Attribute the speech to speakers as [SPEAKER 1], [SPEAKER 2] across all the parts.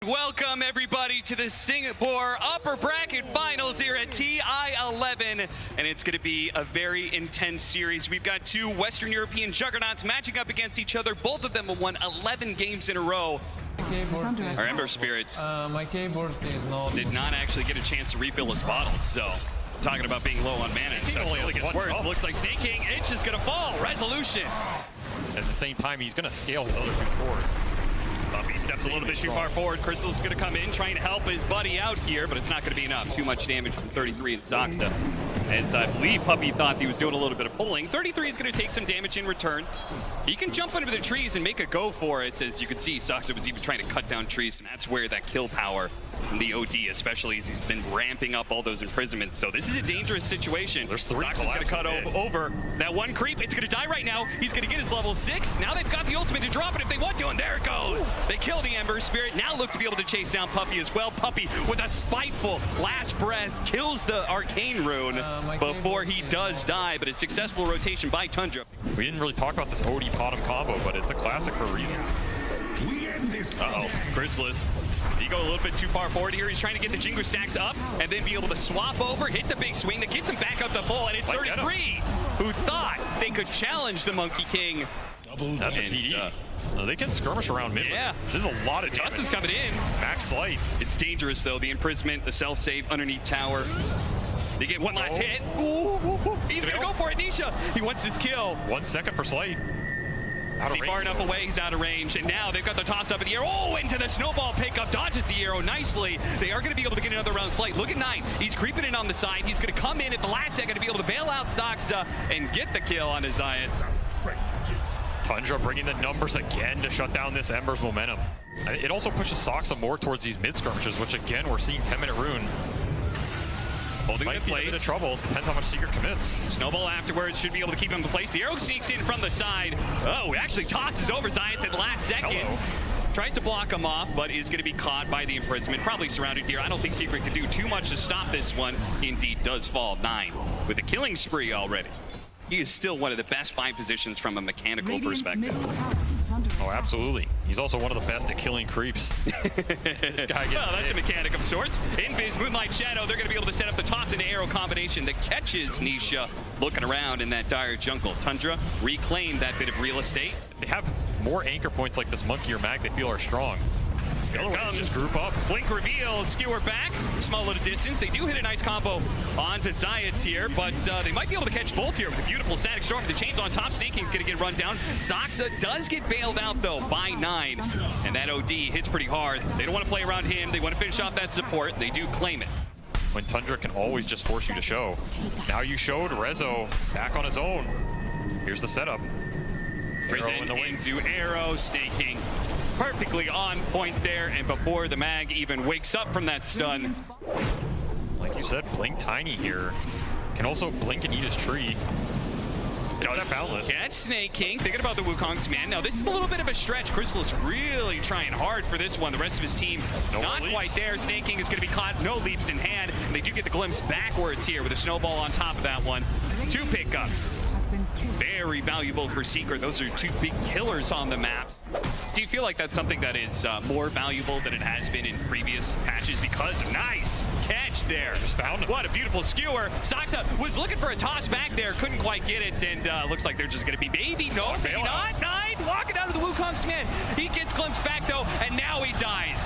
[SPEAKER 1] Welcome everybody to the Singapore upper bracket finals here at TI11, and it's going to be a very intense series. We've got two Western European juggernauts matching up against each other. Both of them have won 11 games in a row. Our Ember Spirits
[SPEAKER 2] my keyboard is not...
[SPEAKER 1] did not actually get a chance to refill his bottle, so talking about being low on mana. It only gets worse. It looks like Snake King, it's just going to fall. Resolution.
[SPEAKER 3] At the same time, he's going to scale his other two cores.
[SPEAKER 1] Puppey steps a little bit too far forward. Crystal's going to come in, trying to help his buddy out here, but it's not going to be enough. Too much damage from 33 and Zoxta. As I believe Puppey thought he was doing a little bit of pulling. 33 is going to take some damage in return. He can jump under the trees and make a go for it. As you can see, Zoxta was even trying to cut down trees, and that's where that kill power from the OD, especially as he's been ramping up all those imprisonments. So this is a dangerous situation.
[SPEAKER 3] There's three.
[SPEAKER 1] Zoxta's going to cut over that one creep. It's going to die right now. He's going to get his level 6. Now they've got the ultimate to drop it if they want to, and there it goes. They kill the Ember Spirit. Now look to be able to chase down Puppey as well. Puppey with a spiteful last breath kills the Arcane Rune before he does die, but a successful rotation by Tundra.
[SPEAKER 3] We didn't really talk about this OD bottom combo, but it's a classic for a reason.
[SPEAKER 1] Uh-oh, Chrysalis. He go a little bit too far forward here. He's trying to get the Jingle stacks up and then be able to swap over, hit the big swing that gets him back up to full, and it's 33 who thought they could challenge the Monkey King.
[SPEAKER 3] That's a PD. No, they can skirmish around mid.
[SPEAKER 1] Yeah.
[SPEAKER 3] There's a lot of
[SPEAKER 1] Dust is coming in.
[SPEAKER 3] Max Slight.
[SPEAKER 1] It's dangerous though. The imprisonment, the self-save underneath tower. They get one last hit. Ooh. He's gonna go for it, Nisha. He wants his kill.
[SPEAKER 3] 1 second for Slight.
[SPEAKER 1] Is he far enough away? He's out of range. And now they've got the toss up in the air. Oh, into the snowball pickup. Dodges the arrow nicely. They are going to be able to get another round Slight. Look at 9. He's creeping in on the side. He's going to come in at the last second to be able to bail out Zoxta and get the kill on his Zayas.
[SPEAKER 3] Tundra bringing the numbers again to shut down this Ember's momentum. It also pushes Zoxta more towards these mid skirmishes, which again, we're seeing 10-minute rune.
[SPEAKER 1] Holding
[SPEAKER 3] Might
[SPEAKER 1] in
[SPEAKER 3] be
[SPEAKER 1] place.
[SPEAKER 3] a bit of trouble. Depends how much Secret commits.
[SPEAKER 1] Snowball afterwards should be able to keep him in place. The arrow sneaks in from the side. Oh, actually tosses over Zayas at the last second.
[SPEAKER 3] Hello.
[SPEAKER 1] Tries to block him off, but is going to be caught by the imprisonment. Probably surrounded here. I don't think Secret can do too much to stop this one. Indeed does fall 9 with a killing spree already. He is still one of the best 5 positions from a mechanical perspective.
[SPEAKER 3] Oh, absolutely. He's also one of the best at killing creeps. This guy gets
[SPEAKER 1] that's a mechanic of sorts. Invis, Moonlight Shadow, they're going to be able to set up the toss into arrow combination that catches Nisha looking around in that dire jungle. Tundra reclaimed that bit of real estate.
[SPEAKER 3] They have more anchor points like this Monkey or Mag they feel are strong. The other ones just group up.
[SPEAKER 1] Blink reveal, skewer back, small little distance. They do hit a nice combo onto Zayas here, but they might be able to catch both here with a beautiful static storm. The chains on top, Snake King's gonna get run down. Zoxta does get bailed out though by 9, and that OD hits pretty hard. They don't want to play around him. They want to finish off that support. They do claim it.
[SPEAKER 3] When Tundra can always just force you to show. Now you showed Rezo back on his own. Here's the setup.
[SPEAKER 1] Prison into arrow, Snake King perfectly on point there, and before the mag even wakes up from that stun.
[SPEAKER 3] Like you said, Blink Tiny here. Can also blink and eat his tree. Does boundless.
[SPEAKER 1] Catch Snake King, thinking about the Wukong's man. Now this is a little bit of a stretch. Crystal is really trying hard for this one. The rest of his team not quite there. Snake King is going to be caught, no leaps in hand. And they do get the glimpse backwards here with a snowball on top of that one. 2 pickups. Very valuable for Secret. Those are 2 big killers on the maps. Do you feel like that's something that is more valuable than it has been in previous patches? Because nice catch there.
[SPEAKER 3] Just found him.
[SPEAKER 1] What a beautiful skewer. Zoxta was looking for a toss back there, couldn't quite get it, and looks like they're just going to be maybe not. 9 walking out of the Wukong's man. He gets glimpsed back though, and now he dies.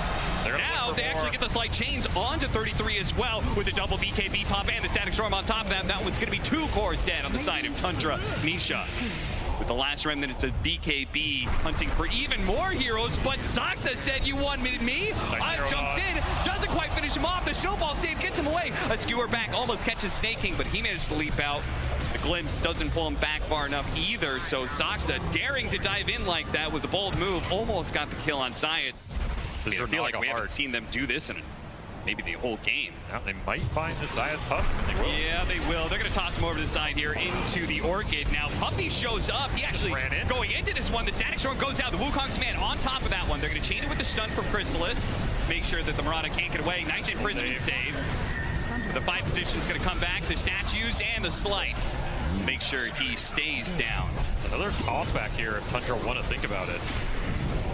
[SPEAKER 1] Now they actually get the slight chains onto 33 as well with the double BKB pop and the static storm on top of that. That one's going to be 2 cores dead on the side of Tundra. Nisha with the last remnant, it's a BKB hunting for even more heroes, but Zoxta said, you wanted me? I jumps in, doesn't quite finish him off. The snowball save gets him away. A skewer back almost catches Snake King, but he managed to leap out. The glimpse doesn't pull him back far enough either, so Zoxta daring to dive in like that was a bold move. Almost got the kill on Zayas. I feel like we haven't seen them do this in maybe the whole game.
[SPEAKER 3] Now they might find this Zayas tough. They will.
[SPEAKER 1] Yeah, they will. They're going to toss him over to the side here into the Orchid. Now, Puppey shows up. He actually
[SPEAKER 3] ran in.
[SPEAKER 1] Going into this one. The static storm goes out. The Wukong's man on top of that one. They're going to chain it with the stun from Chrysalis. Make sure that the Marauder can't get away. Nice imprisonment save. The 5 position's going to come back. The statues and the slight. Make sure he stays down.
[SPEAKER 3] It's another toss back here if Tundra want to think about it.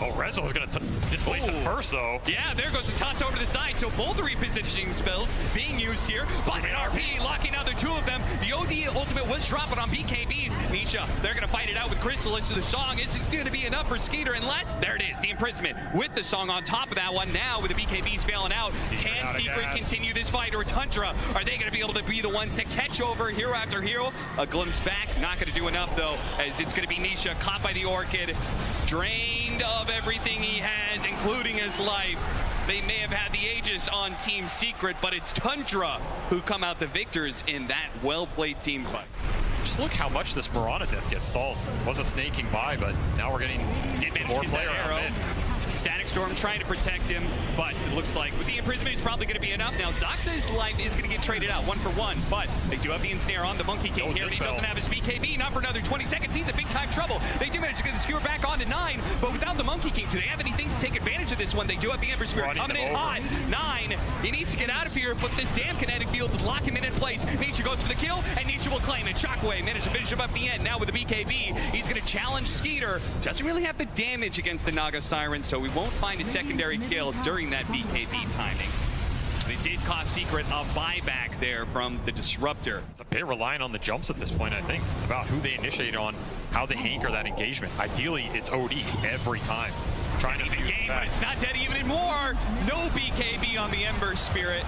[SPEAKER 3] Oh, Rezo is going to displace him first, though.
[SPEAKER 1] Yeah, there goes the toss over to the side. So both repositioning spells being used here. But an RP locking down the two of them. The OD ultimate was dropping on BKBs. Nisha, they're going to fight it out with Crystal. So the song isn't going to be enough for Skeeter unless, there it is, the imprisonment with the song on top of that one. Now with the BKBs failing out, can Secret continue this fight, or Tundra? Are they going to be able to be the ones to catch over hero after hero? A glimpse back, not going to do enough though, as it's going to be Nisha caught by the Orchid, drained of everything he has, including his life. They may have had the Aegis on Team Secret, but it's Tundra who come out the victors in that well-played team fight.
[SPEAKER 3] Just look how much this Mirana death gets stalled. Wasn't snaking by, but now we're getting more player around mid.
[SPEAKER 1] Static Storm trying to protect him, but it looks like with the imprisonment, it's probably going to be enough. Now, Zoxa's life is going to get traded out 1-for-1, but they do have the ensnare on the Monkey King here. He doesn't have his BKB, not for another 20 seconds. He's in big time trouble. They do manage to get the skewer back on to 9, but without the Monkey King, do they have anything to take advantage of this one? They do have the Ember Spirit coming in hot. 9, he needs to get out of here, but this damn kinetic field will lock him in place. Nisha goes for the kill, and Nisha will claim it. Shockwave managed to finish him up at the end. Now with the BKB, he's going to challenge Skeeter. Doesn't really have the damage against the Naga Siren, so we won't find a secondary kill during that BKB timing. They did cost Secret a buyback there from the Disruptor.
[SPEAKER 3] It's a bit reliant on the jumps at this point, I think. It's about who they initiate on, how they anchor that engagement. Ideally, it's OD every time. Trying to
[SPEAKER 1] the game, but it's not dead even anymore. No BKB on the Ember Spirit.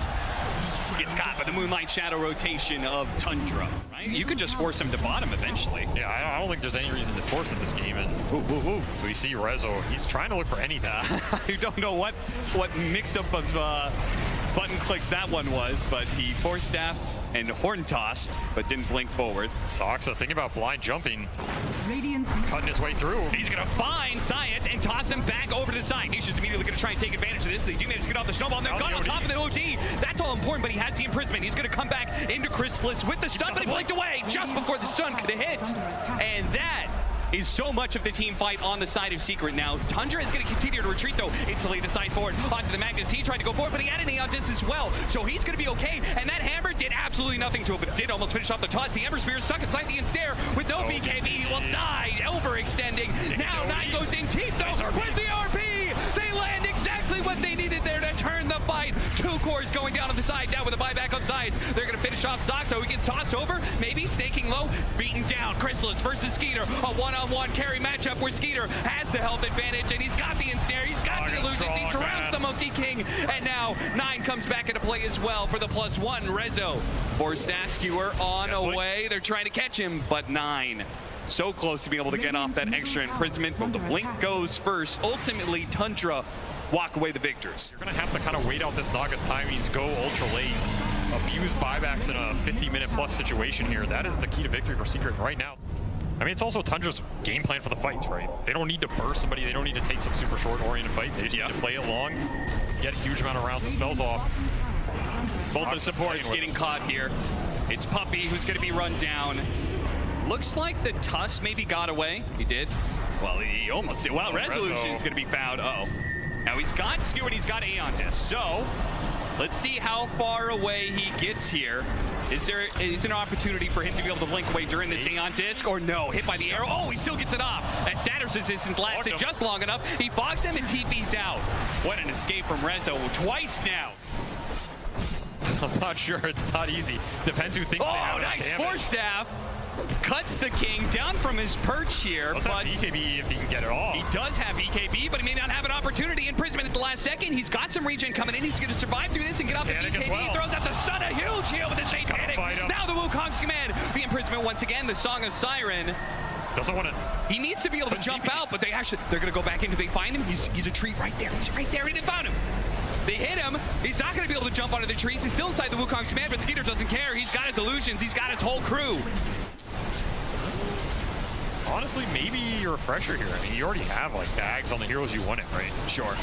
[SPEAKER 1] Gets caught by the Moonlight Shadow rotation of Tundra. Right? You could just force him to bottom eventually.
[SPEAKER 3] Yeah, I don't think there's any reason to force it this game. And so you see Rezo, he's trying to look for anything.
[SPEAKER 1] I don't know what mix-up of button clicks that one was, but he force-staffed and horn-tossed, but didn't blink forward.
[SPEAKER 3] Zoxa, thinking about blind jumping, cutting his way through.
[SPEAKER 1] He's going to find Science and toss him back over to the side. Nisha's immediately going to try and take advantage of this. They do manage to get off the snowball, and they're gone on top of the OD. That's all important, but he has the imprisonment. He's going to come back into Chrysalis with the stun, but he blinked away just before the stun could have hit. And that is so much of the team fight on the side of Secret now. Tundra is going to continue to retreat, though, instantly to side forward onto the Magnus. He tried to go forward, but he had an Aeon Disc as well, so he's going to be okay. And that hammer did absolutely nothing to him, but did almost finish off the toss. The Ember Spear stuck inside the ensnare with no BKB. He will die, overextending. Now 9 goes in teeth, though, with the RP. They land exactly what they needed there to turn the fight. 2 cores going down on the side, now with a buyback on sides. They're going to finish off Zoxa, who gets tossed over, maybe snaking low, beaten down. Chrysalis versus Skeeter, a one-on-one carry matchup where Skeeter has the health advantage, and he's got the ensnare, he's got the illusions, he surrounds the Monkey King, and now 9 comes back into play as well for the +1. Rezo for staff skewer on away. They're trying to catch him, but 9 so close to being able to get off that extra imprisonment, but the blink goes first. Ultimately, Tundra walk away the victors.
[SPEAKER 3] You're going to have to kind of wait out this Naga's timings, go ultra late, abuse buybacks in a 50-minute plus situation here. That is the key to victory for Secret right now. I mean, it's also Tundra's game plan for the fights, right? They don't need to burst somebody. They don't need to take some super short-oriented fight. They just need to play it long, get a huge amount of rounds of spells off.
[SPEAKER 1] Both the supports getting caught here. It's Puppey who's going to be run down. Looks like the Tusk maybe got away. He did. Well, he almost did. Well, Resolution's going to be found. Uh-oh. Now he's got Skewer and he's got Aeon Disc. So let's see how far away he gets here. Is an opportunity for him to be able to blink away during this Aeon Disc, or no? Hit by the arrow. Oh, he still gets it off. That status resistance lasted just long enough. He fogs him and TP's out. What an escape from Rezo twice now.
[SPEAKER 3] I'm not sure. It's not easy. Depends who thinks they have
[SPEAKER 1] nice force staff. Cuts the King down from his perch here.
[SPEAKER 3] Does have BKB if he can get it off.
[SPEAKER 1] He does have BKB, but he may not have an opportunity. Imprisonment at the last second. He's got some regen coming in. He's going to survive through this and get off the BKB. Well. Throws out the stun. A huge heal with the Shade Panic. Now the Wukong's command. The imprisonment once again. The Song of Siren.
[SPEAKER 3] Doesn't want to.
[SPEAKER 1] He needs to be able to jump out, but they're going to go back in. Do they find him? He's a tree right there. He's right there. He didn't found him. They hit him. He's not going to be able to jump onto the trees. He's still inside the Wukong's command, but Skeeter doesn't care. He's got his illusions. He's got his whole crew.
[SPEAKER 3] Honestly, maybe a refresher here. I mean, you already have like tags on the heroes you wanted, right?
[SPEAKER 1] Sure.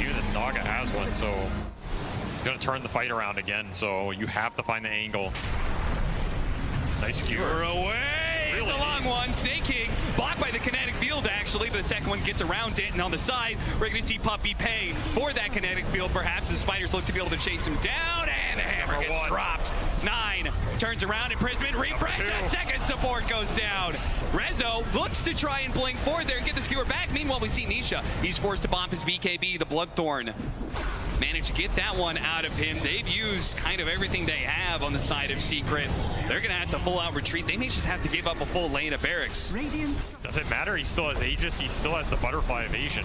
[SPEAKER 3] Even this Naga has one, so he's going to turn the fight around again. So you have to find the angle. Nice skewer.
[SPEAKER 1] Away. Really? It's a long one. Snake King blocked by the kinetic field, actually, but the second one gets around it. And on the side, we're going to see Puppey pay for that kinetic field. Perhaps the Spiders look to be able to chase him down, and the hammer gets dropped. 9 turns around, imprisonment, refresh, a second support goes down. Rezo looks to try and blink forward there and get the skewer back. Meanwhile, we see Nisha. He's forced to bomb his BKB, the Bloodthorn. Managed to get that one out of him. They've used kind of everything they have on the side of Secret. They're going to have to full out retreat. They may just have to give up a full lane of barracks.
[SPEAKER 3] Doesn't matter. He still has Aegis. He still has the butterfly evasion.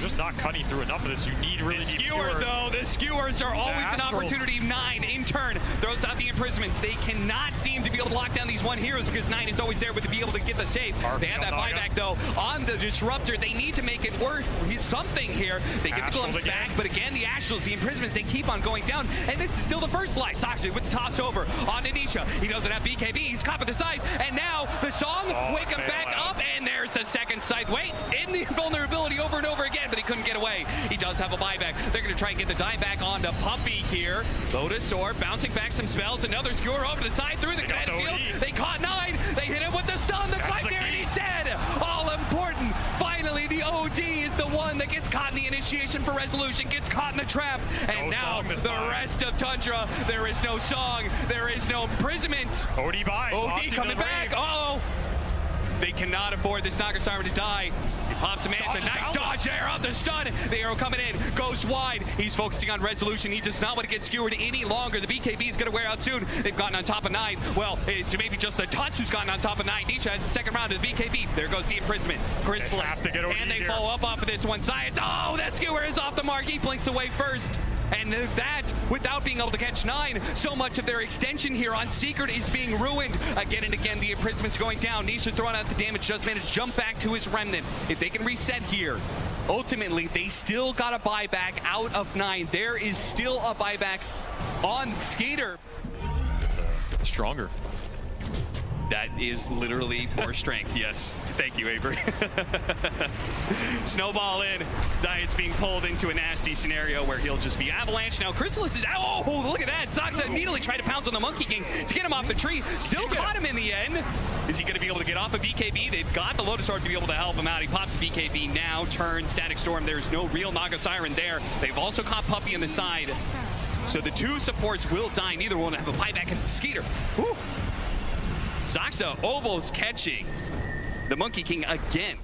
[SPEAKER 3] Just not cutting through enough of this. You need really deep
[SPEAKER 1] skewer, though. The skewers are always an opportunity. 9 in turn throws out the imprisonments. They cannot seem to be able to lock down these one heroes because 9 is always there to be able to get the save. They have that buyback, though, on the Disruptor. They need to make it worth something here. They get the glimpse back, but again, the Astrals, the imprisonments, they keep on going down, and this is still the first life. Soxy with the toss over on Anisha. He doesn't have BKB. He's caught at the side, and now the song, wake him back up, and there's the second scythe. Wait, in the vulnerability over and over again, but he couldn't get away. He does have a buyback. They're going to try and get the die back onto Puppey here. Lotus Orb bouncing back some spells. Another skewer over to the side through the field. They caught 9. They hit him with the stun. The fight there, and he's dead. All important. Finally, the OD is the one that gets caught in the initiation for resolution, gets caught in the trap. And now the rest of Tundra, there is no song. There is no imprisonment.
[SPEAKER 3] OD by.
[SPEAKER 1] OD coming back. Uh-oh. They cannot afford this Naga Siren to die. He pops a man. It's a nice dodge there on the stun. The arrow coming in. Goes wide. He's focusing on resolution. He does not want to get skewered any longer. The BKB is going to wear out soon. They've gotten on top of 9. Well, it's maybe just the Tuts who's gotten on top of 9. Nisha has the second round of the BKB. There goes the imprisonment. Chrysalis. And they follow up off of this one. Science. Oh, that skewer is off the mark. He blinks away first. And that, without being able to catch 9, so much of their extension here on Secret is being ruined. Again and again, the imprisonment's going down. Nisha throwing out the damage, just managed to jump back to his remnant. If they can reset here, ultimately, they still got a buyback out of 9. There is still a buyback on Skater.
[SPEAKER 3] It's stronger.
[SPEAKER 1] That is literally more strength, yes. Thank you, Avery. Snowball in. Zayat's being pulled into a nasty scenario where he'll just be avalanche. Now, Chrysalis is out. Oh, look at that. Zoxa immediately tried to pounce on the Monkey King to get him off the tree. Still caught him in the end. Is he going to be able to get off of BKB? They've got the Lotus Orb to be able to help him out. He pops BKB now, turns Static Storm. There's no real Naga Siren there. They've also caught Puppey on the side. So the 2 supports will die. Neither one will have a buyback. And Skeeter. Whew. Zoxa almost catching the Monkey King again.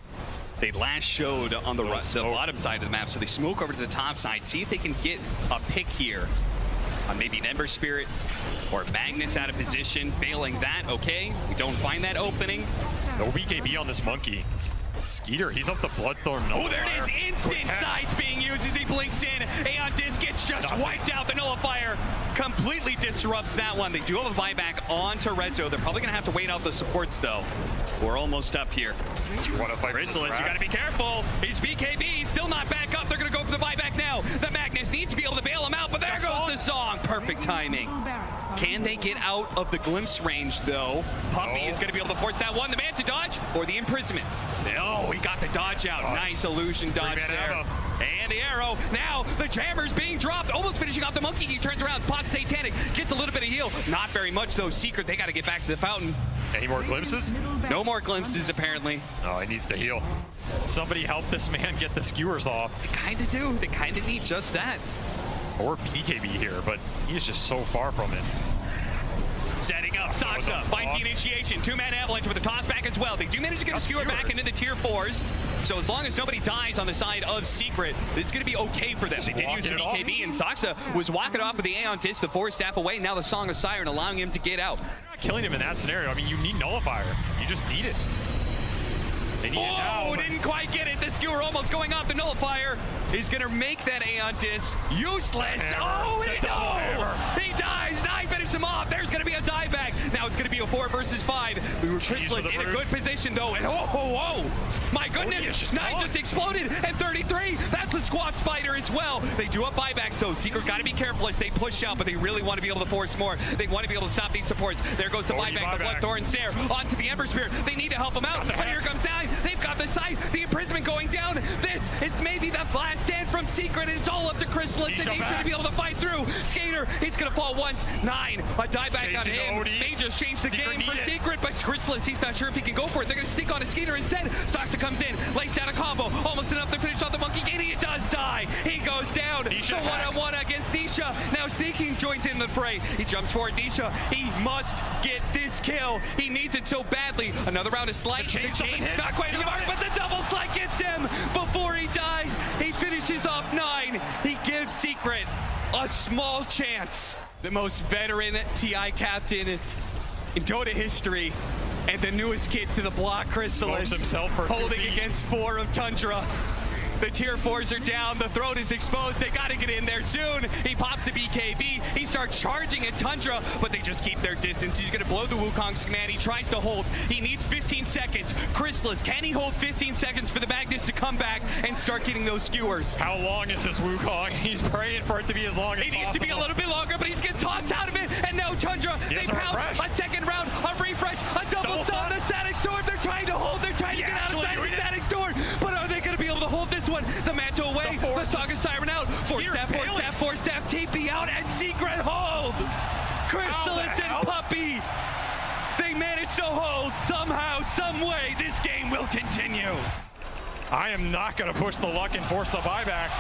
[SPEAKER 1] They last showed on the bottom side of the map, so they smoke over to the top side, see if they can get a pick here on maybe an Ember Spirit or Magnus out of position. Failing that, okay, we don't find that opening.
[SPEAKER 3] No BKB on this Monkey. Skeeter, he's up the Bloodthorn.
[SPEAKER 1] Oh, there it is. Instant sight being used as he blinks in. Aeon Disc gets just wiped out. The Nullifier completely disrupts that one. They do have a buyback onto Rezo. They're probably going to have to wait out the supports, though. We're almost up here.
[SPEAKER 3] Do you want to fight
[SPEAKER 1] Chrysalis, you got to be careful. His BKB still not back up. They're going to go for the buyback now. The Magnus needs to be able to bail him out, but there goes the song. Perfect timing. Can they get out of the glimpse range, though? Puppey is going to be able to force that one. The man to dodge or the imprisonment. Oh, he got the dodge out. Nice illusion dodge there. And the arrow. Now the jammer's being dropped. Almost finishing off the Monkey. He turns around. Pots Satanic. Gets a little bit of heal. Not very much, though. Secret, they got to get back to the fountain.
[SPEAKER 3] Any more glimpses?
[SPEAKER 1] No more glimpses, apparently.
[SPEAKER 3] Oh, he needs to heal. Somebody help this man get the skewers off.
[SPEAKER 1] They kind of do. They kind of need just that.
[SPEAKER 3] Or PKB here, but he's just so far from it.
[SPEAKER 1] Setting up, Soxa finds the initiation. 2-man avalanche with a toss back as well. They do manage to get a skewer back into the tier 4s. So as long as nobody dies on the side of Secret, it's going to be okay for them. They did use an BKB, and Soxa was walking off with the Aeon Disc, the 4-staff away. Now the Song of Siren allowing him to get out.
[SPEAKER 3] You're not killing him in that scenario. I mean, you need Nullifier. You just need it. They need it now.
[SPEAKER 1] Didn't quite get it. The skewer almost going off. The Nullifier is going to make that Aeon Disc useless. Oh, he dies. 9 finish him off. There's going to be a dieback. Now it's going to be a 4 versus 5. Chrysalis in a good position, though. And my goodness. 9 just exploded. And 33. That's the Squash Spider as well. They do have buybacks, though. Secret got to be careful as they push out, but they really want to be able to force more. They want to be able to stop these supports. There goes the buyback. The Bloodthorn Snare onto the Ember Spear. They need to help him out. But here comes 9. They've got the sight. The imprisonment going down. This is maybe the last stand from Secret, and it's all up to Chrysalis and Nisha to be able to fight through. Skater, he's gonna fall once. 9, a dive back on him. May just change the game for Secret, but Chrysalis, he's not sure if he can go for it. They're gonna stick on a Skater instead. Stoxa comes in, lays down a combo, almost enough to finish off the Monkey Gate. He does die. He goes down.
[SPEAKER 3] Nisha
[SPEAKER 1] the one-on-one against Nisha. Now Sneaking joins in the fray. He jumps forward. Nisha, he must get this kill. He needs it so badly. Another round of slight. The chain not quite in the mark, but the double slide gets him before he dies. He finishes off 9. He gives Secret a small chance. The most veteran TI captain in Dota history, and the newest kid to the block, Chrysalis, holding against 4 of Tundra. The tier 4s are down, the throat is exposed, they gotta get in there soon. He pops the BKB, he starts charging at Tundra, but they just keep their distance. He's gonna blow the Wukong's command, he tries to hold. He needs 15 seconds. Chrysalis, can he hold 15 seconds for the Magnus to come back and start getting those skewers?
[SPEAKER 3] How long is this Wukong? He's praying for it to be as long as possible.
[SPEAKER 1] It needs to be a little bit longer, but he's getting tossed out of it, and now Tundra, they pounce a second round, a refresh, a double stun, a static storm. They're trying to hold, they're trying to get outside the static storm, but are they gonna be able to hold this one? The mantle away, the Saga Siren out, force staff, TP out, and Secret hold! Chrysalis and Puppey, they managed to hold somehow, some way. This game will continue.
[SPEAKER 3] I am not gonna push the luck and force the buyback.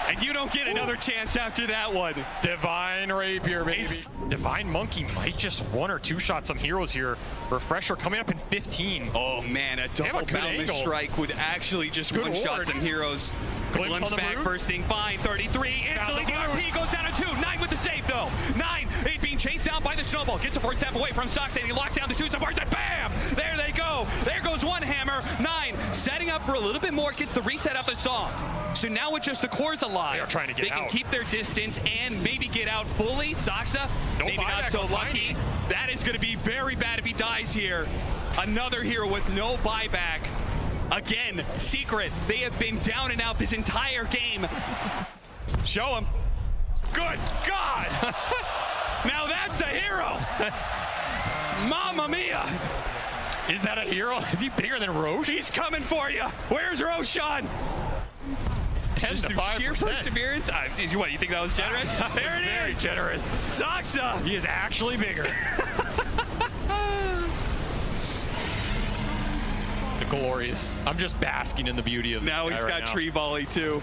[SPEAKER 1] And you don't get another chance after that one.
[SPEAKER 3] Divine Rapier, baby. Divine Monkey might just 1 or 2 shot some heroes here. Refresher coming up in 15.
[SPEAKER 1] Oh man, a double boundless strike would actually just one-shot some heroes. Glimpse back, first thing fine, 33. Instantly the RP goes down to 2. 9 with the save though. 9, he's being chased down by the snowball. Gets a 4 step away from Stoxa and he locks down the 2 bars and bam! There they go. There goes one hammer. 9, setting up for a little bit more, gets the reset of the song. So now with just the cores alive,
[SPEAKER 3] they are trying to get
[SPEAKER 1] they can
[SPEAKER 3] out.
[SPEAKER 1] Keep their distance and maybe get out fully. Stoxa, maybe not so lucky. That is going to be very bad if he dies here. Another hero with no buyback. Again, Secret, they have been down and out this entire game. Show him. Good God! Now that's a hero! Mamma mia!
[SPEAKER 3] Is that a hero? Is he bigger than Roche?
[SPEAKER 1] He's coming for you! Where's Roshan?
[SPEAKER 3] 10 to 5%.
[SPEAKER 1] Sheer perseverance. What, you think that was generous? There it
[SPEAKER 3] Very
[SPEAKER 1] is.
[SPEAKER 3] generous.
[SPEAKER 1] Stoxa.
[SPEAKER 3] He is actually bigger. Glorious. I'm just basking in the beauty of
[SPEAKER 1] now he's got tree volley too.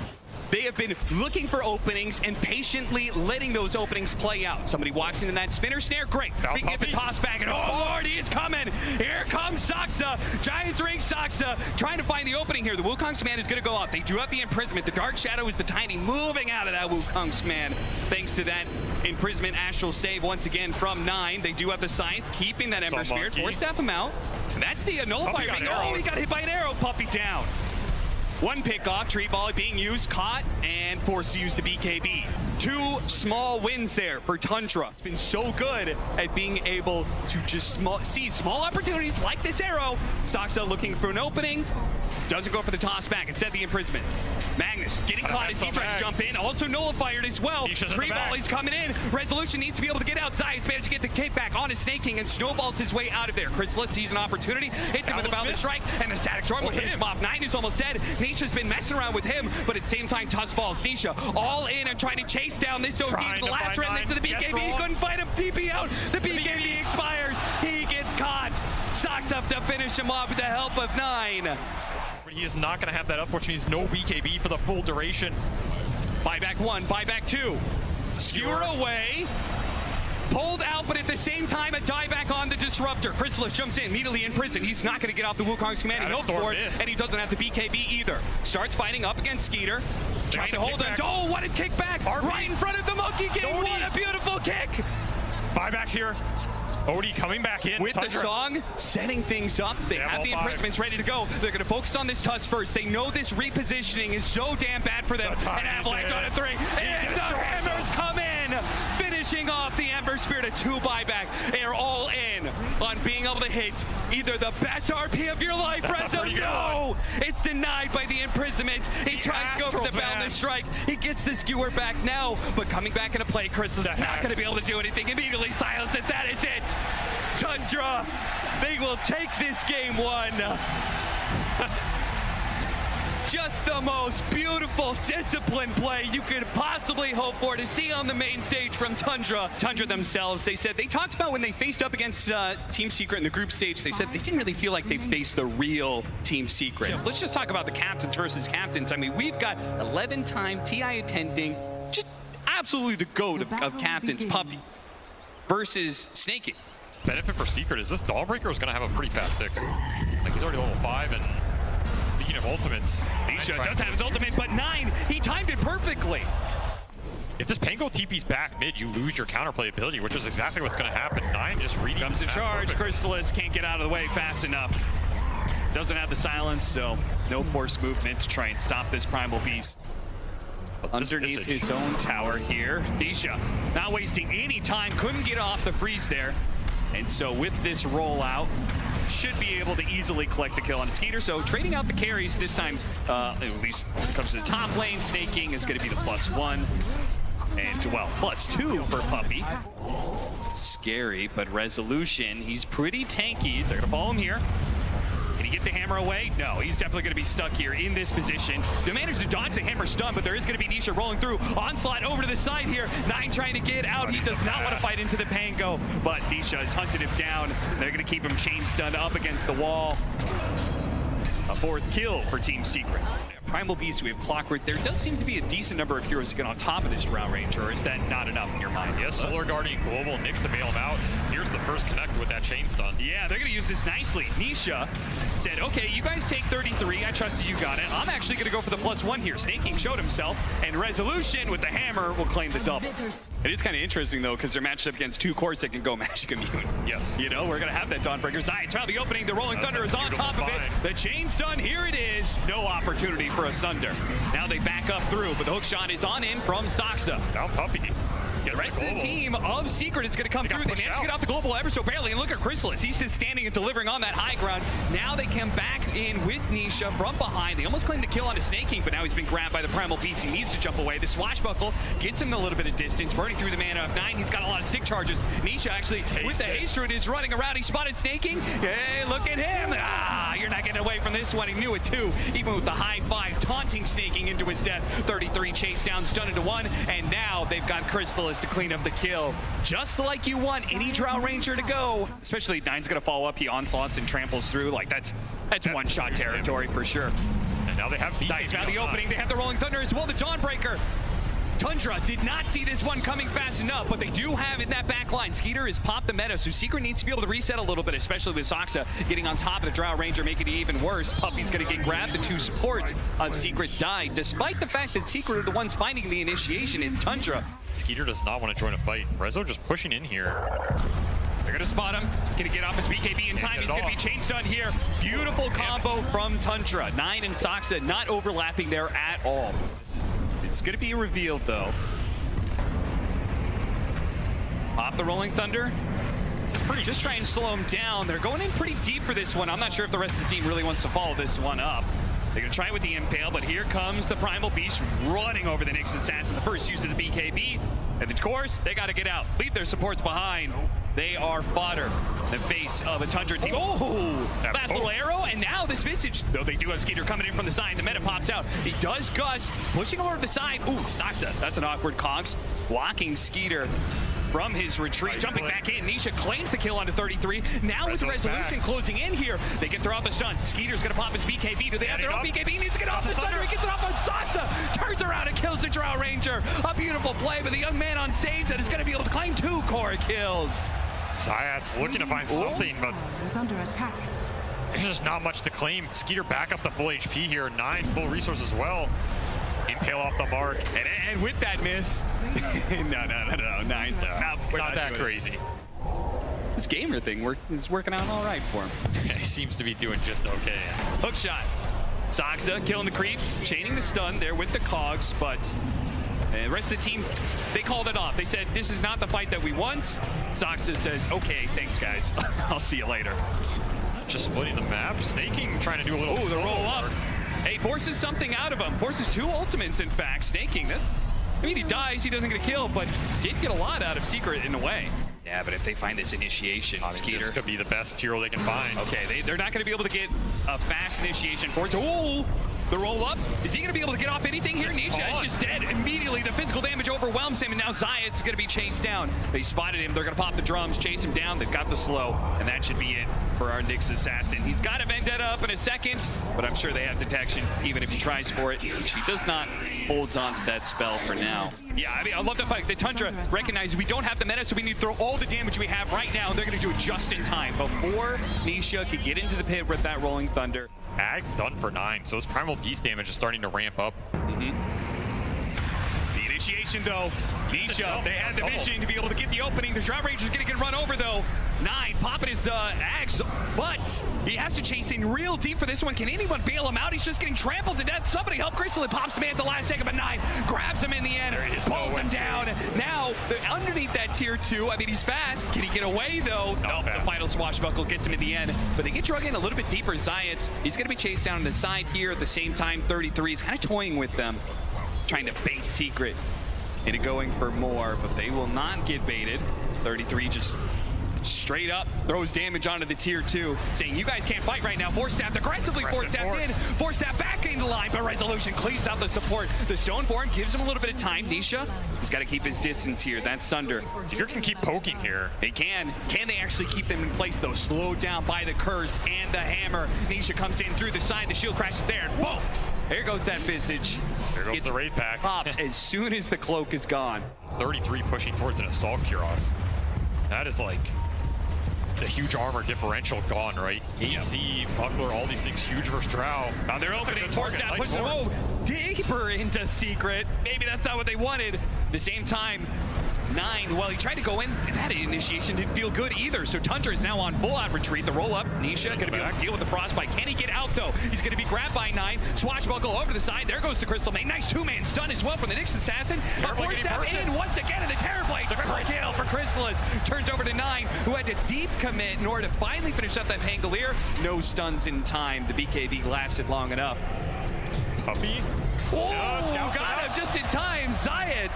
[SPEAKER 1] They have been looking for openings and patiently letting those openings play out. Somebody walks into that spinner snare, great. We can get the toss back, and oh Lord, he is coming. Here comes Stoxa. Giants ring Stoxa, trying to find the opening here. The Wukong's command is gonna go up. They do have the imprisonment. The Dark Shadow is the tiny moving out of that Wukong's command. Thanks to that imprisonment astral save once again from 9. They do have the scythe, keeping that Ember Spirit. 4 step him out. That's the nullifier. Oh, he got hit by an arrow. Puppey down. 1 pick off, tree volley being used, caught, and forced to use the BKB. 2 small wins there for Tundra. It's been so good at being able to just see small opportunities like this arrow. Stoxa looking for an opening, doesn't go for the toss back, instead the imprisonment. Magnus getting caught as he tries to jump in, also nullified as well. Tree volley's coming in. Resolution needs to be able to get outside. He's managed to get the kick back on his Snake King and snowballs his way out of there. Chrysalis sees an opportunity, hits him with a boundless strike, and the static storm will finish him off. 9 is almost dead. Nisha's been messing around with him, but at the same time, Tusk falls. Nisha all in and trying to chase down this OD. The last red link to the BKB. He couldn't fight him. TP out. The BKB expires. He gets caught. Stoxa to finish him off with the help of 9.
[SPEAKER 3] He is not going to have that up, which means no BKB for the full duration.
[SPEAKER 1] Buyback 1, buyback 2. Skewer away. Pulled out, but at the same time, a dieback on the Disruptor. Chrysalis jumps in, immediately in prison. He's not going to get off the Wukong's command. He hopes for it, and he doesn't have the BKB either. Starts fighting up against Skeeter. Trying to hold him. Oh, what a kickback! Right in front of the Monkey Game. What a beautiful kick!
[SPEAKER 3] Buybacks here. Odie coming back in.
[SPEAKER 1] With the song, setting things up. They have the imprisonments ready to go. They're going to focus on this Tusk first. They know this repositioning is so damn bad for them. And Avalanche on a 3. And the hammers come in. Finishing off the Ember Spirit, a 2 buyback. They are all in on being able to hit either the best RP of your life, Rezo. No! It's denied by the imprisonment. He tries to go for the boundless strike. He gets the skewer back now, but coming back into play, Chris is not going to be able to do anything. Immediately silences. That is it. Tundra, they will take this game 1. just the most beautiful, disciplined play you could possibly hope for to see on the main stage from Tundra. Tundra themselves, they said, they talked about when they faced up against Team Secret in the group stage, they said they didn't really feel like they faced the real Team Secret. Let's just talk about the captains versus captains. I mean, we've got 11-time TI attending, just absolutely the GOAT of captains, Puppey, versus Snakey.
[SPEAKER 3] Benefit for Secret is this Dawnbreaker is going to have a pretty fast 6. Like, he's already level 5, and speaking of ultimates,
[SPEAKER 1] Nisha does have his ultimate, but 9, he timed it perfectly.
[SPEAKER 3] If this Pango TP's back mid, you lose your counterplay ability, which is exactly what's going to happen. 9 just reading.
[SPEAKER 1] Comes the charge, Chrysalis can't get out of the way fast enough. Doesn't have the silence, so no forced movement to try and stop this Primal Beast. Underneath his own tower here, Nisha not wasting any time, couldn't get off the freeze there. And so with this rollout, should be able to easily collect the kill on Skeeter. So trading out the carries this time, at least when it comes to the top lane, Snaking is going to be the +1. And, well, +2 for Puppey. Scary, but Resolution, he's pretty tanky. They're going to follow him here. Can he get the hammer away? No, he's definitely going to be stuck here in this position. They managed to dodge the hammer stun, but there is going to be Nisha rolling through. Onslaught over to the side here. 9 trying to get out. He does not want to fight into the Pango, but Nisha has hunted him down. They're going to keep him chain stunned up against the wall. A 4th kill for Team Secret. Primal Beast, we have Clockwork. There does seem to be a decent number of heroes to get on top of this Drow Ranger, or is that not enough in your mind?
[SPEAKER 3] Yes, Solar Guardian Global Nix to bail him out. Here's the first connect with that chain stun. Yeah,
[SPEAKER 1] they're going to use this nicely. Nisha said, okay, you guys take 33. I trusted you got it. I'm actually going to go for the +1 here. Snaking showed himself, and Resolution with the hammer will claim the double. It is kind of interesting, though, because they're matched up against 2 cores that can go Magic Immune.
[SPEAKER 3] Yes.
[SPEAKER 1] You know, we're going to have that Dawnbreaker. Zions found the opening. The Rolling Thunder is on top of it. The chain stun, here it is. No opportunity for a Sunder. Now they back up through, but the hook shot is on in from Saxa.
[SPEAKER 3] Now Puppey.
[SPEAKER 1] The rest of the team of Secret is going to come through. They managed to get off the global ever so barely. And look at Chrysalis. He's just standing and delivering on that high ground. Now they come back in with Nisha from behind. They almost claimed the kill on a Snaking, but now he's been grabbed by the Primal Beast. He needs to jump away. The Swashbuckle gets him a little bit of distance, burning through the mana of 9. He's got a lot of stick charges. Nisha actually, with the haste root, is running around. He spotted Snaking. Hey, look at him. You're not getting away from this one. He knew it too. Even with the high 5, taunting Snaking into his death. 33 chase downs, done into 1. And now they've got Chrysalis to clean up the kill. Just like you want any Drow Ranger to go. Especially 9's going to follow up. He onslaughts and tramples through. Like, that's one-shot territory for sure.
[SPEAKER 3] And now they have
[SPEAKER 1] Zions found the opening. They have the Rolling Thunder as well. The Dawnbreaker. Tundra did not see this one coming fast enough, but they do have in that back line. Skeeter has popped the meta, so Secret needs to be able to reset a little bit, especially with Saxa getting on top of the Drow Ranger, making it even worse. Puppey's going to get grabbed. The 2 supports of Secret died, despite the fact that Secret are the ones finding the initiation. It's Tundra.
[SPEAKER 3] Skeeter does not want to join a fight. Rezo just pushing in here.
[SPEAKER 1] They're going to spot him. Going to get off his BKB in time. He's going to be chain stunned here. Beautiful combo from Tundra. 9 and Saxa not overlapping there at all. It's going to be revealed, though. Off the Rolling Thunder. Just try and slow him down. They're going in pretty deep for this one. I'm not sure if the rest of the team really wants to follow this one up. They're going to try with the Impale, but here comes the Primal Beast running over the Nyx Assassin. The first use of the BKB. And of course, they got to get out. Leave their supports behind. They are fodder. The face of a Tundra team. Oh, fast little arrow. And now this Visage, though they do have Skeeter coming in from the side. The meta pops out. He does Gus, pushing over to the side. Ooh, Saxa, that's an awkward conks. Blocking Skeeter from his retreat, jumping back in. Nisha claims the kill onto 33. Now with the Resolution closing in here, they get through off the stun. Skeeter's going to pop his BKB. Do they have their own BKB? He needs to get off the Thunder. He gets it off on Saxa. Turns around and kills the Drow Ranger. A beautiful play by the young man on stage that is going to be able to claim 2 core kills.
[SPEAKER 3] Zayat's looking to find something, but
[SPEAKER 4] is under attack.
[SPEAKER 3] there's just not much to claim. Skeeter back up to full HP here. 9 full resources as well. Impale off the mark.
[SPEAKER 1] And with that miss, no. 9's
[SPEAKER 3] not that crazy.
[SPEAKER 1] This gamer thing is working out all right for him.
[SPEAKER 3] He seems to be doing just okay.
[SPEAKER 1] Hook shot. Saxa killing the creep, chaining the stun there with the cogs, but the rest of the team, they called it off. They said, this is not the fight that we want. Saxa says, okay, thanks guys. I'll see you later.
[SPEAKER 3] Just splitting the map. Snaking, trying to do a little...
[SPEAKER 1] Oh, the roll up. Hey, forces something out of him. Forces 2 ultimates, in fact. Snaking, I mean, he dies, he doesn't get a kill, but did get a lot out of Secret in a way. Yeah, but if they find this initiation, Skeeter...
[SPEAKER 3] This could be the best hero they can find.
[SPEAKER 1] Okay, they're not going to be able to get a fast initiation for it. Ooh! The roll up. Is he going to be able to get off anything here? Nisha is just dead. Immediately, the physical damage overwhelms him, and now Zayat's going to be chased down. They spotted him. They're going to pop the drums, chase him down. They've got the slow, and that should be it for our Nyx assassin. He's got a vendetta up in a second, but I'm sure they have detection, even if he tries for it. She does not hold on to that spell for now. Yeah, I mean, I love the fact that Tundra recognizes we don't have the meta, so we need to throw all the damage we have right now, and they're going to do it just in time before Nisha could get into the pit with that Rolling Thunder.
[SPEAKER 3] Ag's done for 9, so his Primal Beast damage is starting to ramp up.
[SPEAKER 1] The initiation, though. Nisha, they had the mission to be able to get the opening. The Drought Ranger's going to get run over, though. 9 popping his Ags, but he has to chase in real deep for this one. Can anyone bail him out? He's just getting trampled to death. Somebody help Crystal. It pops him at the last second, but 9 grabs him in the end, pulls him down. Now, underneath that tier 2, I mean, he's fast. Can he get away, though? Nope, the final swashbuckle gets him in the end. But they get drug in a little bit deeper. Zayat, he's going to be chased down on the side here at the same time. 33 is kind of toying with them, trying to bait Secret into going for more, but they will not get baited. 33 just straight up throws damage onto the tier 2, saying you guys can't fight right now. Force staffed aggressively, force staffed in, force staffed back into the line, but Resolution cleaves out the support. The stone form gives him a little bit of time. Nisha, he's got to keep his distance here. That's Sunder.
[SPEAKER 3] Secret can keep poking here.
[SPEAKER 1] They can. Can they actually keep them in place though? Slowed down by the curse and the hammer. Nisha comes in through the side. The shield crashes there. And boom! There goes that Visage.
[SPEAKER 3] There goes the Wraith Pack.
[SPEAKER 1] Popped as soon as the cloak is gone.
[SPEAKER 3] 33 pushing towards an Assault Kuros. That is like the huge armor differential gone, right? AC, Buckler, all these things huge versus Drow.
[SPEAKER 1] Now they're opening, force down, pushing them deeper into Secret. Maybe that's not what they wanted. At the same time, 9, well, he tried to go in. That initiation didn't feel good either. So Tundra is now on full-out retreat. The roll-up, Nisha going to be able to deal with the frostbite. Can he get out, though? He's going to be grabbed by 9. Swashbuckle over to the side. There goes the Crystal Maid. Nice two-man stun as well from the Nyx assassin. Force step in once again, and the Terrorblade. Triple kill for Chrysalis. Turns over to 9, who had to deep commit in order to finally finish up that Pangolier. No stuns in time. The BKB lasted long enough.
[SPEAKER 3] Puppey.
[SPEAKER 1] Oh, got him just in time. Zayat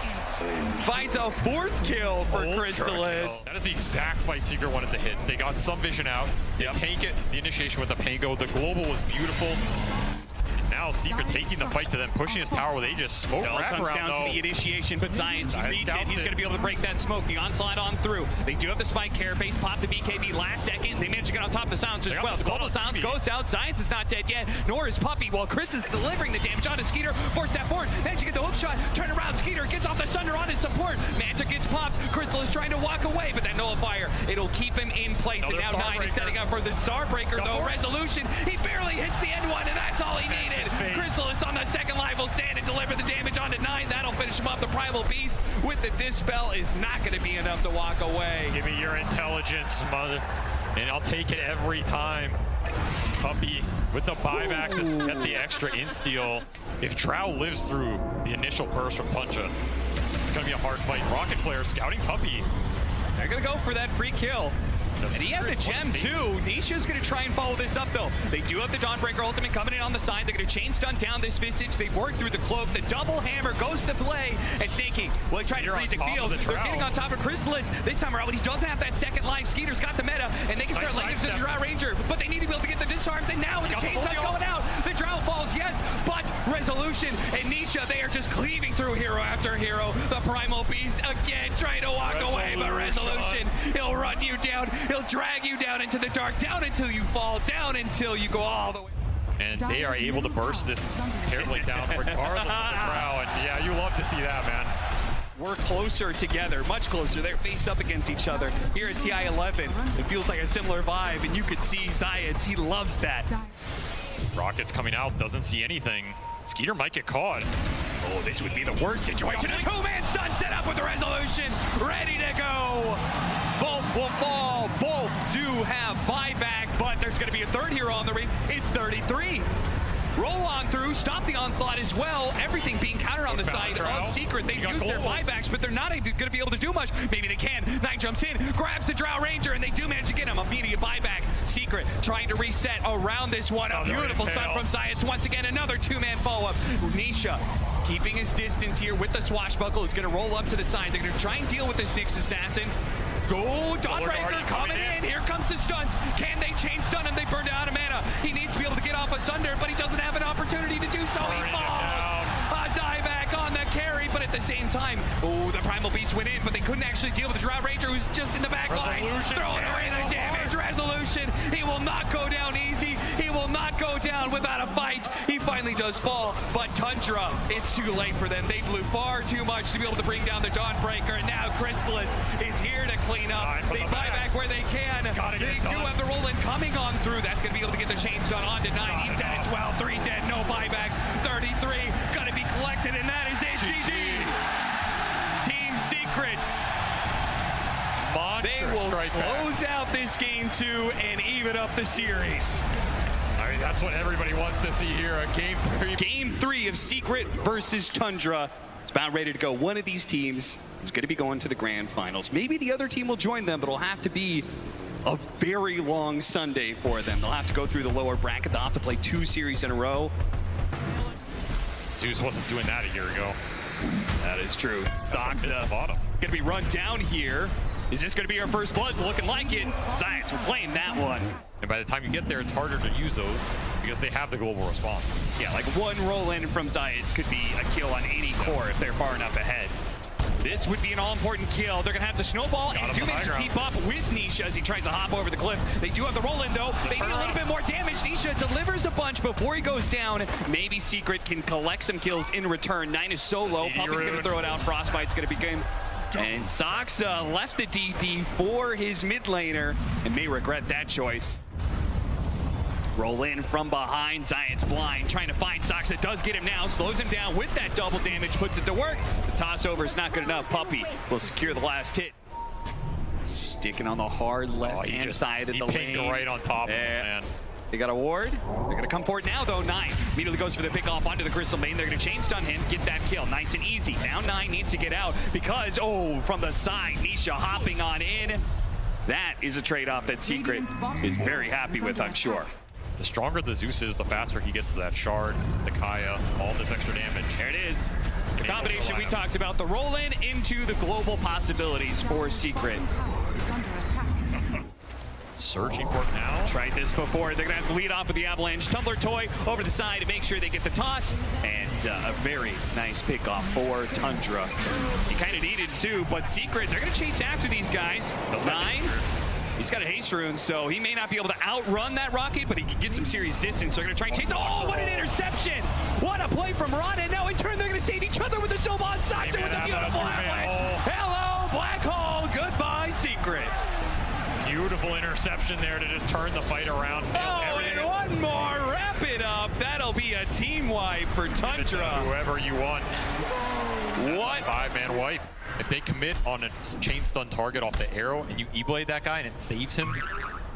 [SPEAKER 1] finds a 4th kill for Chrysalis.
[SPEAKER 3] That is the exact fight Secret wanted to hit. They got some vision out. They tank it, the initiation with the Pango. The global was beautiful. Now Secret taking the fight to them, pushing his tower with Aegis. Smoke wrap
[SPEAKER 1] comes
[SPEAKER 3] around,
[SPEAKER 1] down
[SPEAKER 3] though.
[SPEAKER 1] to the initiation, but Zayat reads it. He's going to be able to break that smoke. The onslaught on through. They do have the spike carapace, pop the BKB last second. They manage to get on top of the silence as well. The global silence goes out. Zayat is not dead yet, nor is Puppey. While Chris is delivering the damage onto Skeeter. Force that forward. Manage to get the hook shot. Turn around. Skeeter gets off the Sunder on his support. Manta gets popped. Crystal is trying to walk away, but that nullifier, it'll keep him in place. And now 9 is setting up for the Starbreaker, though. Resolution. He barely hits the end one, and that's all he needed. Crystal is on the second life, will stand and deliver the damage onto 9. That'll finish him up. The Primal Beast with the Dispel is not going to be enough to walk away.
[SPEAKER 3] Give me your intelligence, mother, and I'll take it every time. Puppey with the buyback to get the extra insteal. If Drow lives through the initial burst from Tundra, it's going to be a hard fight. Rocket Flare scouting Puppey.
[SPEAKER 1] They're going to go for that free kill. And he has the gem too. Nisha's going to try and follow this up though. They do have the Dawnbreaker ultimate coming in on the side. They're going to chain stun down this Visage. They've worked through the cloak. The double hammer goes to play. And Snaky, well, he tried to freeze the field. They're getting on top of Chrysalis. This time around, when he doesn't have that second line, Skeeter's got the meta, and they can start laying to the Drow Ranger. But they need to be able to get the disarms. And now with the chain stun going out, the Drow falls, yes. But Resolution and Nisha, they are just cleaving through hero after hero. The Primal Beast again trying to walk away, but Resolution, he'll run you down. He'll drag you down into the dark, down until you fall, down until you go all the way.
[SPEAKER 3] And they are able to burst this terribly down regardless of the Drow. And yeah, you love to see that, man.
[SPEAKER 1] We're closer together, much closer. They're faced up against each other. Here at TI-11, it feels like a similar vibe, and you could see Zayat, he loves that.
[SPEAKER 3] Rocket's coming out, doesn't see anything. Skeeter might get caught.
[SPEAKER 1] Oh, this would be the worst situation. A two-man stun set up with the Resolution, ready to go. Both will fall. Both do have buyback, but there's going to be a third hero on the ring. It's 33. Roll on through, stop the onslaught as well. Everything being countered on the side of Secret. They've used their buybacks, but they're not going to be able to do much. Maybe they can. 9 jumps in, grabs the Drow Ranger, and they do manage to get him. Immediate buyback. Secret trying to reset around this one. A beautiful stun from Zayat. Once again, another two-man follow-up. Nisha keeping his distance here with the swashbuckle. Is going to roll up to the side. They're going to try and deal with this Nyx assassin. Go, Dawnbreaker coming in. Here comes the stuns. Can they chain stun him? They burned out of mana. He needs to be able to get off a Sunder, but he doesn't have an opportunity to do the same time. Oh, the Primal Beast went in, but they couldn't actually deal with the Drought Ranger, who's just in the back line. Throwing away the damage. Resolution. He will not go down easy. He will not go down without a fight. He finally does fall, but Tundra, it's too late for them. They blew far too much to be able to bring down the Dawnbreaker, and now Crystallis is here to clean up. They buy back where they can. They do have the roll-in coming on through. That's going to be able to get the chains done on to 9. He's dead as well. 3 dead, no buybacks. 33 going to be collected, and that is it. GG. Team Secrets. They will close out this game 2 and even up the series.
[SPEAKER 3] I mean, that's what everybody wants to see here. A game 3.
[SPEAKER 1] Game 3 of Secret versus Tundra. It's about ready to go. One of these teams is going to be going to the grand finals. Maybe the other team will join them, but it'll have to be a very long Sunday for them. They'll have to go through the lower bracket. They'll have to play 2 series in a row.
[SPEAKER 3] Zeus wasn't doing that a year ago.
[SPEAKER 1] That is true. Soxa going to be run down here. Is this going to be our first blood? Looking like it. Science will claim that one.
[SPEAKER 3] And by the time you get there, it's harder to use those because they have the global response.
[SPEAKER 1] Yeah, like one roll in from Zayas could be a kill on any core if they're far enough ahead. This would be an all-important kill. They're going to have to snowball and do manage to keep up with Nisha as he tries to hop over the cliff. They do have the roll-in, though. They need a little bit more damage. Nisha delivers a bunch before he goes down. Maybe Secret can collect some kills in return. 9 is so low. Puppey's going to throw it out. Frostbite's going to be game. And Soxa left the DD for his mid laner and may regret that choice. Roll in from behind. Zion's blind, trying to find Soxa. Does get him now. Slows him down with that double damage. Puts it to work. The toss over is not good enough. Puppey will secure the last hit. Sticking on the hard left-hand side of the lane.
[SPEAKER 3] Right on top of him, man.
[SPEAKER 1] They got a ward. They're going to come for it now, though. 9 immediately goes for the pick off onto the Crystal Main. They're going to chain stun him, get that kill. Nice and easy. Now 9 needs to get out because, from the side, Nisha hopping on in. That is a trade-off that Secret is very happy with, I'm sure.
[SPEAKER 3] The stronger the Zeus is, the faster he gets to that shard, the Kaya, all this extra damage.
[SPEAKER 1] There it is. The combination we talked about, the roll-in into the global possibilities for Secret.
[SPEAKER 3] Searching for it now.
[SPEAKER 1] Tried this before. They're going to have to lead off with the Avalanche. Tumbler Toy over the side to make sure they get the toss. And a very nice pickoff for Tundra. He kind of needed to, but Secret, they're going to chase after these guys. 9. He's got a haste rune, so he may not be able to outrun that rocket, but he can get some serious distance. So they're going to try and chase. Oh, what an interception! What a play from Rana. And now in turn, they're going to save each other with the snowball. Soxa with a beautiful avalanche. Hello, Black Hole. Goodbye, Secret.
[SPEAKER 3] Beautiful interception there to just turn the fight around.
[SPEAKER 1] And one more. Wrap it up. That'll be a team wipe for Tundra.
[SPEAKER 3] Whoever you want.
[SPEAKER 1] What?
[SPEAKER 3] 5-man wipe. If they commit on a chain stun target off the arrow and you E-blade that guy and it saves him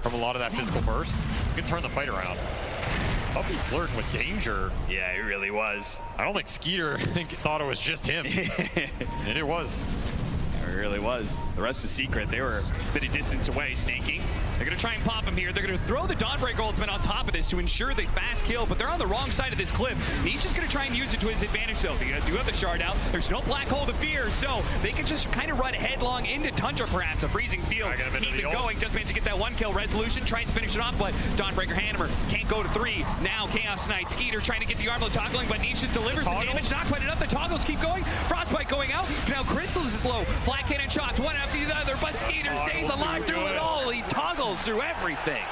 [SPEAKER 3] from a lot of that physical burst, you can turn the fight around. Puppey flirting with danger.
[SPEAKER 1] Yeah, it really was.
[SPEAKER 3] I don't think Skeeter thought it was just him. And it was.
[SPEAKER 1] It really was. The rest of Secret, they were a bit of distance away, snaking. They're going to try and pop him here. They're going to throw the Dawnbreaker ultimate on top of this to ensure the fast kill, but they're on the wrong side of this cliff. Nisha's going to try and use it to his advantage, though. They do have the shard out. There's no black hole to fear, so they can just kind of run headlong into Tundra, perhaps. A freezing field. Keep it going. Just managed to get that 1 kill. Resolution tries to finish it off, but Dawnbreaker Hammer can't go to 3. Now Chaos Knight. Skeeter trying to get the armlet toggling, but Nisha delivers the damage. Not quite enough. The toggles keep going. Frostbite going out. Now Crystallis is low. Flat cannon shots, one after the other, but Skeeter stays alive through it all. He toggles through everything.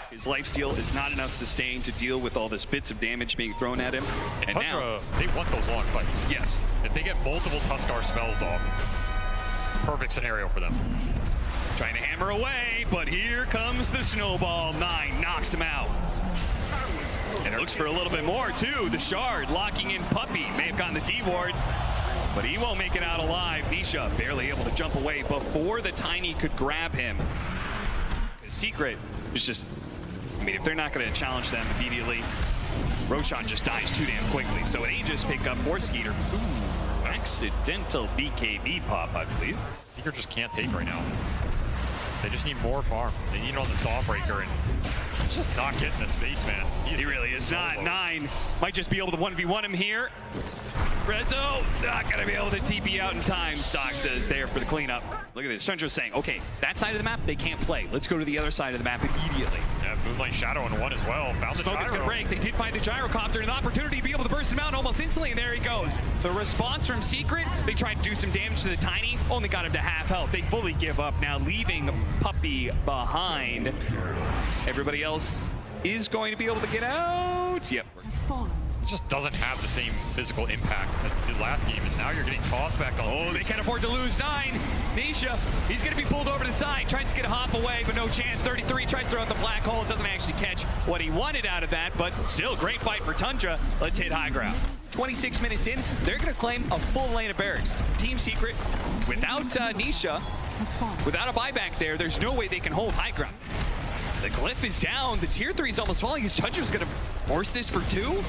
[SPEAKER 1] His lifesteal is not enough sustain to deal with all this bits of damage being thrown at him. And
[SPEAKER 3] Tundra,
[SPEAKER 1] now
[SPEAKER 3] they want those long fights.
[SPEAKER 1] Yes.
[SPEAKER 3] If they get multiple Tuskar spells off, it's a perfect scenario for them.
[SPEAKER 1] Trying to hammer away, but here comes the snowball. 9 knocks him out. And it looks for a little bit more, too. The shard locking in Puppey. May have gotten the D-ward, but he won't make it out alive. Nisha barely able to jump away before the Tiny could grab him. Secret is just, I mean, if they're not going to challenge them immediately, Roshan just dies too damn quickly. So an Aegis pickup for Skeeter. Ooh, accidental BKB pop, I believe.
[SPEAKER 3] Secret just can't take right now. They just need more farm. They need it on the Dawnbreaker, and he's just not getting the space, man.
[SPEAKER 1] He really is not. 9 might just be able to 1v1 him here. Rezo not gonna be able to TP out in time. Saksa is there for the cleanup. Look at this. Tundra's saying, okay, that side of the map, they can't play. Let's go to the other side of the map immediately.
[SPEAKER 3] Yeah, Moonlight Shadow in one as well. Found the
[SPEAKER 1] Smoke is gonna
[SPEAKER 3] gyro.
[SPEAKER 1] break. They did find the gyrocopter and an opportunity to be able to burst him out almost instantly, and there he goes. The response from Secret, they tried to do some damage to the Tiny, only got him to half health. They fully give up now, leaving Puppey behind. Everybody else is going to be able to get out. Yep.
[SPEAKER 3] It just doesn't have the same physical impact as it did last game, and now you're getting tossed back on.
[SPEAKER 1] Oh, they can't afford to lose 9. Nisha, he's going to be pulled over to the side, tries to get a hop away, but no chance. 33 tries to throw out the black hole, doesn't actually catch what he wanted out of that, but still great fight for Tundra. Let's hit high ground. 26 minutes in, they're going to claim a full lane of barracks. Team Secret, without Nisha, without a buyback there, there's no way they can hold high ground. The glyph is down, the tier 3 is almost falling. Is Tundra's going to force this for 2?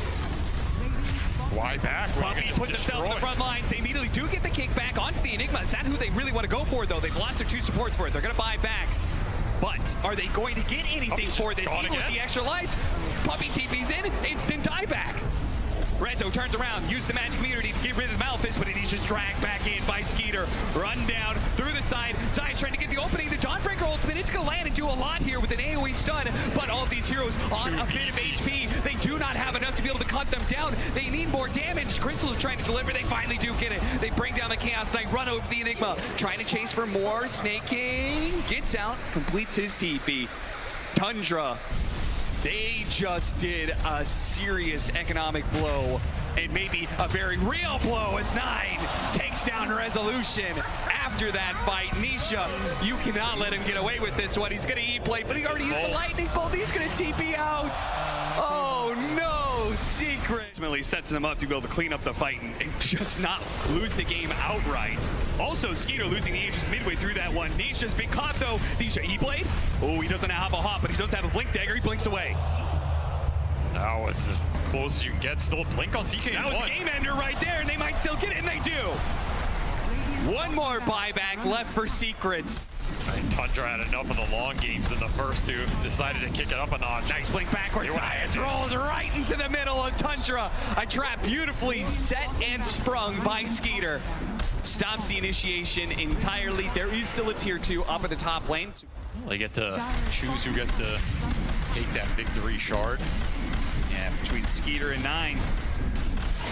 [SPEAKER 3] Why back?
[SPEAKER 1] Puppey put themselves in the front lines. They immediately do get the kickback onto the Enigma. Is that who they really want to go for, though? They've lost their 2 supports for it. They're going to buy back. But are they going to get anything for this? Even with the extra lives, Puppey TP's in, instant dieback. Rezo turns around, used the magic immunity to get rid of the Malphus, but he's just dragged back in by Skeeter. Run down through the side. Zai's trying to get the opening. The Dawnbreaker ultimate, it's going to land and do a lot here with an AoE stun, but all of these heroes on a bit of HP. They do not have enough to be able to cut them down. They need more damage. Crystal is trying to deliver. They finally do get it. They bring down the Chaos Knight, run over the Enigma, trying to chase for more. Snaking, gets out, completes his TP. Tundra, they just did a serious economic blow, and maybe a very real blow as 9 takes down Resolution. After that fight, Nisha, you cannot let him get away with this one. He's going to E-plate, but he already used the lightning bolt. He's going to TP out. Oh no, Secret. Ultimately sets them up to be able to clean up the fight and just not lose the game outright. Also, Skeeter losing the Aegis midway through that one. Nisha's been caught though. Nisha E-blade. Oh, he doesn't have a hop, but he does have a blink dagger. He blinks away.
[SPEAKER 3] That was as close as you can get. Still blink on CK.
[SPEAKER 1] That was a game ender right there, and they might still get it, and they do. One more buyback left for Secrets.
[SPEAKER 3] And Tundra had enough of the long games in the first 2. Decided to kick it up a notch.
[SPEAKER 1] Nice blink backwards. Science rolls right into the middle of Tundra. A trap beautifully set and sprung by Skeeter. Stops the initiation entirely. There is still a tier 2 up at the top lane.
[SPEAKER 3] They get to choose who gets to take that victory shard.
[SPEAKER 1] Yeah, between Skeeter and 9.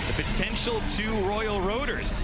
[SPEAKER 1] The potential 2 Royal Roaders.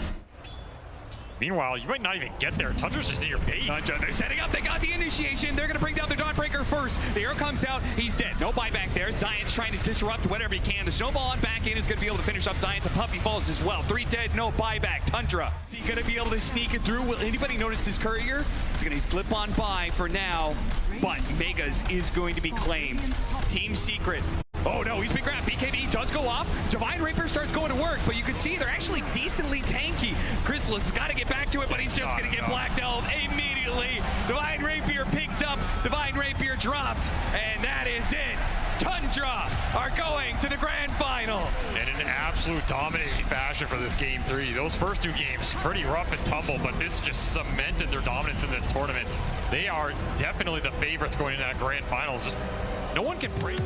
[SPEAKER 3] Meanwhile, you might not even get there. Tundra's just near your base.
[SPEAKER 1] Tundra, they're setting up. They got the initiation. They're going to bring down the Dawnbreaker first. The arrow comes out. He's dead. No buyback there. Science trying to disrupt whatever he can. The snowball on back in is going to be able to finish up Science. The Puppey falls as well. 3 dead. No buyback. Tundra, is he going to be able to sneak it through? Will anybody notice his courier? It's going to slip on by for now. But Megas is going to be claimed. Team Secret. Oh no, he's been grabbed. BKB does go off. Divine Rapier starts going to work, but you can see they're actually decently tanky. Crystal has got to get back to it, but he's just going to get blacked out immediately. Divine Rapier picked up, Divine Rapier dropped, and that is it. Tundra are going to the grand finals.
[SPEAKER 3] And in absolute dominating fashion for this game 3. Those first 2 games, pretty rough and tumble, but this just cemented their dominance in this tournament. They are definitely the favorites going into that grand finals. Just no one can break.